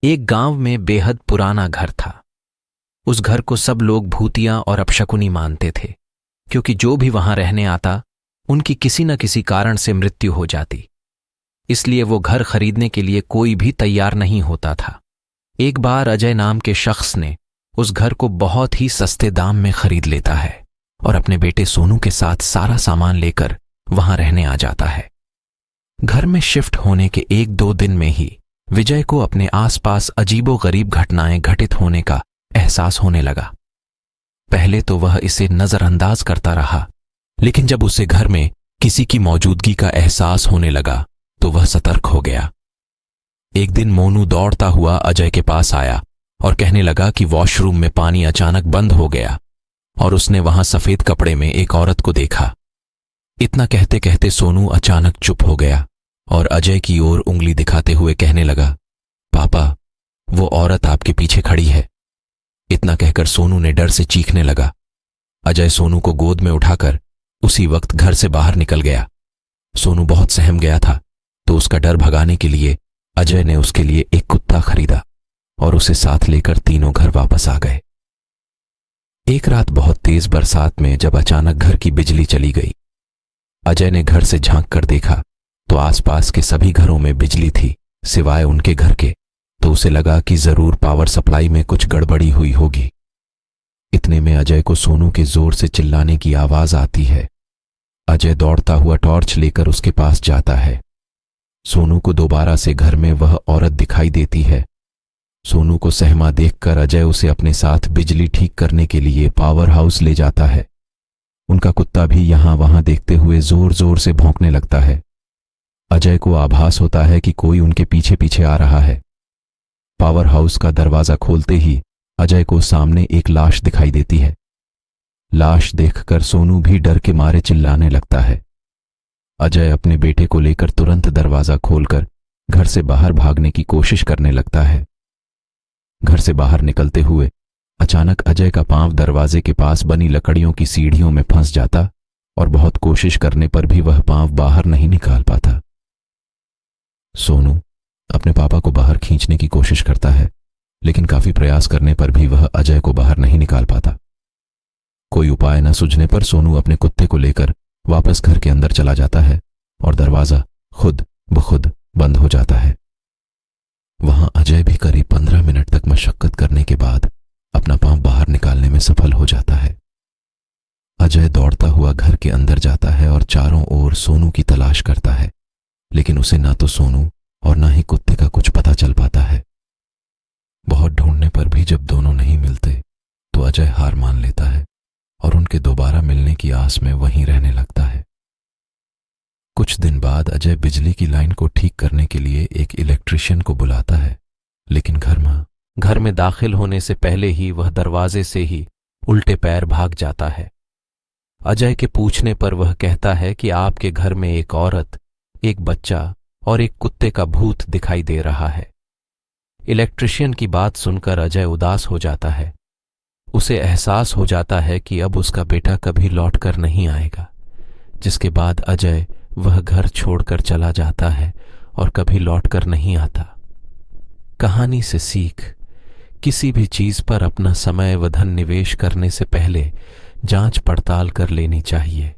एक गांव में बेहद पुराना घर था। उस घर को सब लोग भूतिया और अपशकुनी मानते थे, क्योंकि जो भी वहां रहने आता उनकी किसी न किसी कारण से मृत्यु हो जाती। इसलिए वो घर खरीदने के लिए कोई भी तैयार नहीं होता था। एक बार अजय नाम के शख्स ने उस घर को बहुत ही सस्ते दाम में खरीद लेता है और अपने बेटे सोनू के साथ सारा सामान लेकर वहां रहने आ जाता है। घर में शिफ्ट होने के 1-2 दिन में ही विजय को अपने आसपास अजीबोगरीब घटनाएं घटित होने का एहसास होने लगा। पहले तो वह इसे नजरअंदाज करता रहा, लेकिन जब उसे घर में किसी की मौजूदगी का एहसास होने लगा तो वह सतर्क हो गया। एक दिन मोनू दौड़ता हुआ अजय के पास आया और कहने लगा कि वॉशरूम में पानी अचानक बंद हो गया और उसने वहां सफेद कपड़े में एक औरत को देखा। इतना कहते कहते सोनू अचानक चुप हो गया और अजय की ओर उंगली दिखाते हुए कहने लगा, पापा, वो औरत आपके पीछे खड़ी है। इतना कहकर सोनू ने डर से चीखने लगा। अजय सोनू को गोद में उठाकर उसी वक्त घर से बाहर निकल गया। सोनू बहुत सहम गया था, तो उसका डर भगाने के लिए अजय ने उसके लिए एक कुत्ता खरीदा और उसे साथ लेकर तीनों घर वापस आ गए। एक रात बहुत तेज बरसात में जब अचानक घर की बिजली चली गई, अजय ने घर से झांक कर देखा तो आसपास के सभी घरों में बिजली थी सिवाय उनके घर के। तो उसे लगा कि जरूर पावर सप्लाई में कुछ गड़बड़ी हुई होगी। इतने में अजय को सोनू के जोर से चिल्लाने की आवाज आती है। अजय दौड़ता हुआ टॉर्च लेकर उसके पास जाता है। सोनू को दोबारा से घर में वह औरत दिखाई देती है। सोनू को सहमा देखकर अजय उसे अपने साथ बिजली ठीक करने के लिए पावर हाउस ले जाता है। उनका कुत्ता भी यहां वहां देखते हुए जोर जोर से भौंकने लगता है। अजय को आभास होता है कि कोई उनके पीछे पीछे आ रहा है। पावर हाउस का दरवाजा खोलते ही अजय को सामने एक लाश दिखाई देती है। लाश देखकर सोनू भी डर के मारे चिल्लाने लगता है। अजय अपने बेटे को लेकर तुरंत दरवाजा खोलकर घर से बाहर भागने की कोशिश करने लगता है। घर से बाहर निकलते हुए अचानक अजय का पांव दरवाजे के पास बनी लकड़ियों की सीढ़ियों में फंस जाता और बहुत कोशिश करने पर भी वह पांव बाहर नहीं निकाल पाता। सोनू अपने पापा को बाहर खींचने की कोशिश करता है, लेकिन काफी प्रयास करने पर भी वह अजय को बाहर नहीं निकाल पाता। कोई उपाय न सूझने पर सोनू अपने कुत्ते को लेकर वापस घर के अंदर चला जाता है और दरवाजा खुद ब खुद बंद हो जाता है। वहां अजय भी करीब 15 मिनट तक मशक्कत करने के बाद अपना पांव बाहर निकालने में सफल हो जाता है। अजय दौड़ता हुआ घर के अंदर जाता है और चारों ओर सोनू की तलाश करता है, लेकिन उसे ना तो सोनू और ना ही कुत्ते का कुछ पता चल पाता है। बहुत ढूंढने पर भी जब दोनों नहीं मिलते तो अजय हार मान लेता है और उनके दोबारा मिलने की आस में वहीं रहने लगता है। कुछ दिन बाद अजय बिजली की लाइन को ठीक करने के लिए एक इलेक्ट्रिशियन को बुलाता है, लेकिन घर में दाखिल होने से पहले ही वह दरवाजे से ही उल्टे पैर भाग जाता है। अजय के पूछने पर वह कहता है कि आपके घर में एक औरत, एक बच्चा और एक कुत्ते का भूत दिखाई दे रहा है। इलेक्ट्रिशियन की बात सुनकर अजय उदास हो जाता है। उसे एहसास हो जाता है कि अब उसका बेटा कभी लौटकर नहीं आएगा, जिसके बाद अजय वह घर छोड़कर चला जाता है और कभी लौटकर नहीं आता। कहानी से सीख, किसी भी चीज पर अपना समय व धन निवेश करने से पहले जांच पड़ताल कर लेनी चाहिए।